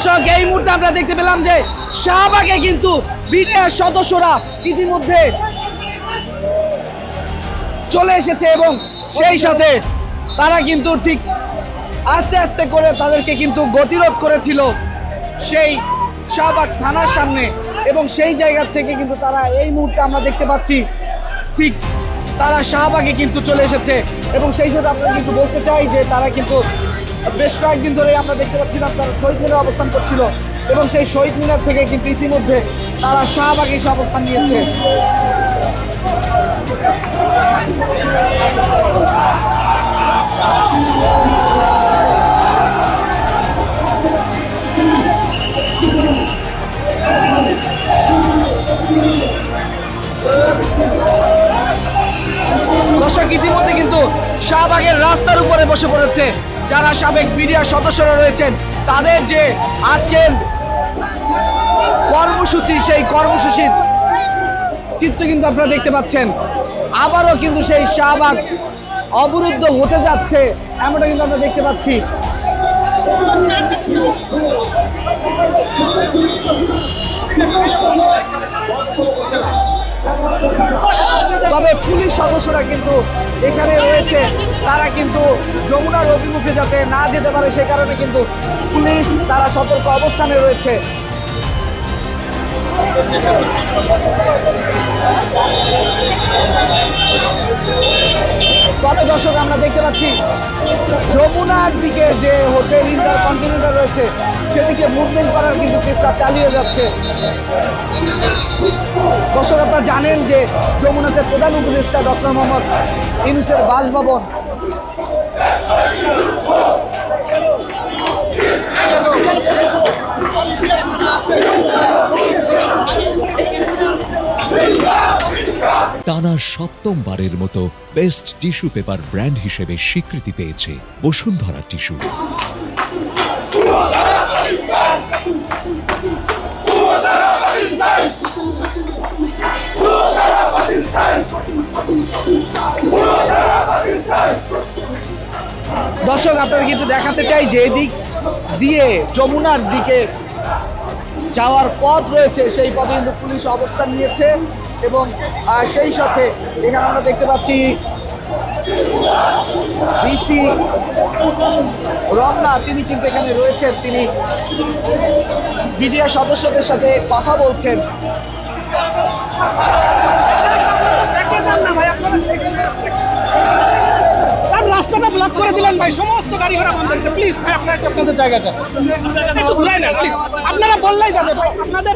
দর্শক এই মুহূর্তে আমরা দেখতে পেলাম যে শাহবাগে কিন্তু বিডিআর সদস্যরা ইতিমধ্যে চলে এসেছে এবং সেই সাথে তারা কিন্তু ঠিক আস্তে আস্তে করে তাদেরকে কিন্তু গতিরোধ করেছিল সেই শাহবাগ থানার সামনে এবং সেই জায়গা থেকে কিন্তু তারা এই মুহূর্তে আমরা দেখতে পাচ্ছি ঠিক তারা শাহবাগে কিন্তু চলে এসেছে এবং সেই সাথে আমরা কিন্তু বলতে চাই যে তারা কিন্তু বেশ কয়েকদিন ধরে আমরা দেখতে পাচ্ছিলাম তারা শহীদ মিনারে অবস্থান করছিল এবং সেই শহীদ মিনার থেকে কিন্তু ইতিমধ্যে তারা শাহবাগে এসে অবস্থান নিয়েছে। দর্শক ইতিমধ্যে কিন্তু শাহবাগের রাস্তার উপরে বসে পড়েছে যারা সাবেক বিডিআর সদস্যরা রয়েছেন তাদের যে আজকের কর্মসূচি সেই কর্মসূচির চিত্র কিন্তু আপনারা দেখতে পাচ্ছেন। আবারও কিন্তু সেই শাহবাগ অবরুদ্ধ হতে যাচ্ছে এমনটা কিন্তু আমরা দেখতে পাচ্ছি। তবে পুলিশ সদস্যরা কিন্তু এখানে রয়েছে, তারা কিন্তু যমুনার অভিমুখে যাতে না যেতে পারে সে কারণে কিন্তু পুলিশ তারা সতর্ক অবস্থানে রয়েছে। তবে দর্শক আমরা দেখতে পাচ্ছি যমুনার দিকে যে হোটেল ইন্টারকন্টিনেন্টাল রয়েছে সেদিকে মুভমেন্ট করার কিন্তু চেষ্টা চালিয়ে যাচ্ছে। দর্শক আপনারা জানেন যে যমুনাতে প্রধান উপদেষ্টা ডক্টর মোহাম্মদ ইউনূসের বাসভবন টানা সপ্তমবারের মতো বেস্ট টিস্যু পেপার ব্র্যান্ড হিসেবে স্বীকৃতি পেয়েছে বসুন্ধরা টিস্যু। দর্শক আপনাদের কিন্তু দেখাতে চাই যে এদিক দিয়ে যমুনার দিকে যাওয়ার পথ রয়েছে সেই পথে কিন্তু পুলিশ অবস্থান নিয়েছে এবং সেই সাথে এখানে আমরা দেখতে পাচ্ছি ডিসি রমনা তিনি কিন্তু এখানে রয়েছেন, তিনি বিডিআর সদস্যদের সাথে কথা বলছেন। রাস্তাটা ব্লক করে দিলেন ভাই, সমস্ত গাড়ি ঘোড়া বন্ধ হয়েছে। প্লিজ ভাই আপনারা আপনাদের জায়গা যান, একটু ঘুরাই না প্লিজ, আপনারা বললেই যাবে আপনাদের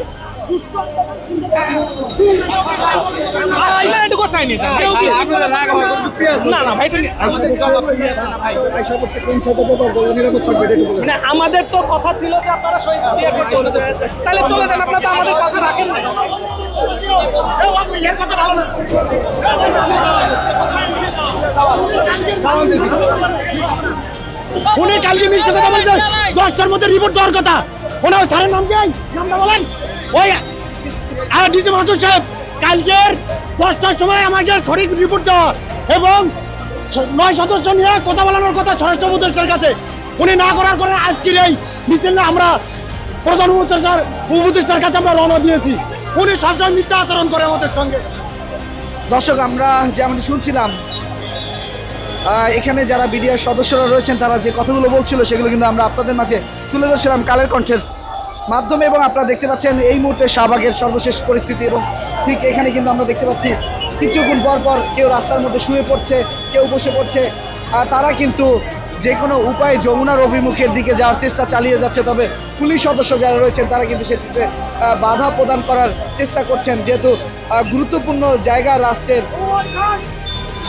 আমাদের তো কথা ছিল যে আপনারা তাহলে চলে যান, আপনারা তো আমাদের কথা রাখেন না। উনি কালকে মিষ্টি কথা বলছেন 10টার মধ্যে রিপোর্ট দেওয়ার কথা। ওনার স্যারের নাম কি? নামটা বলেন। ওই ডিসি মাসুদ সাহেব কালকের 10টার সময় আমাকে সঠিক রিপোর্ট দেওয়া এবং 9 সদস্য নিয়ে কথা বলানোর কথা স্বরাষ্ট্র উপদেষ্টার কাছে। উনি না করার কারণে আজকের এই মিছিল আমরা প্রধান উপদেষ্টার কাছে আমরা রওনা দিয়েছি। উনি সবসময় মিথ্যা আচরণ করে আমাদের সঙ্গে। দর্শক আমরা যেমন শুনছিলাম এখানে যারা বিডিআর সদস্যরা রয়েছেন তারা যে কথাগুলো বলছিল সেগুলো কিন্তু আমরা আপনাদের মাঝে তুলে ধরছিলাম কালের কণ্ঠের মাধ্যমে এবং আপনারা দেখতে পাচ্ছেন এই মুহূর্তে শাহবাগের সর্বশেষ পরিস্থিতি এবং ঠিক এখানে কিন্তু আমরা দেখতে পাচ্ছি কিছুক্ষণ পর পর কেউ রাস্তার মধ্যে শুয়ে পড়ছে, কেউ বসে পড়ছে, আর তারা কিন্তু যে কোনো উপায়ে যমুনার অভিমুখের দিকে যাওয়ার চেষ্টা চালিয়ে যাচ্ছে। তবে পুলিশ সদস্য যারা রয়েছেন তারা কিন্তু সেটিতে বাধা প্রদান করার চেষ্টা করছেন, যেহেতু গুরুত্বপূর্ণ জায়গা রাষ্ট্রের।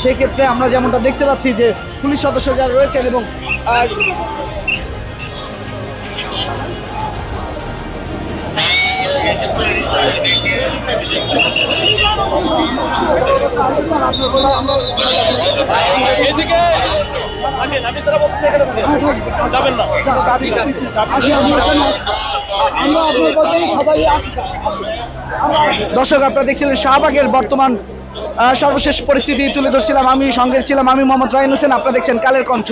সেক্ষেত্রে আমরা যেমনটা দেখতে পাচ্ছি যে পুলিশ সদস্য যারা রয়েছেন এবং দর্শক আপনারা দেখছিলেন শাহবাগের বর্তমান সর্বশেষ পরিস্থিতি তুলে ধরছিলাম, আমি সঙ্গে ছিলাম আমি মোহাম্মদ রায়হান হোসেন। আপনারা দেখছেন কালের কণ্ঠ।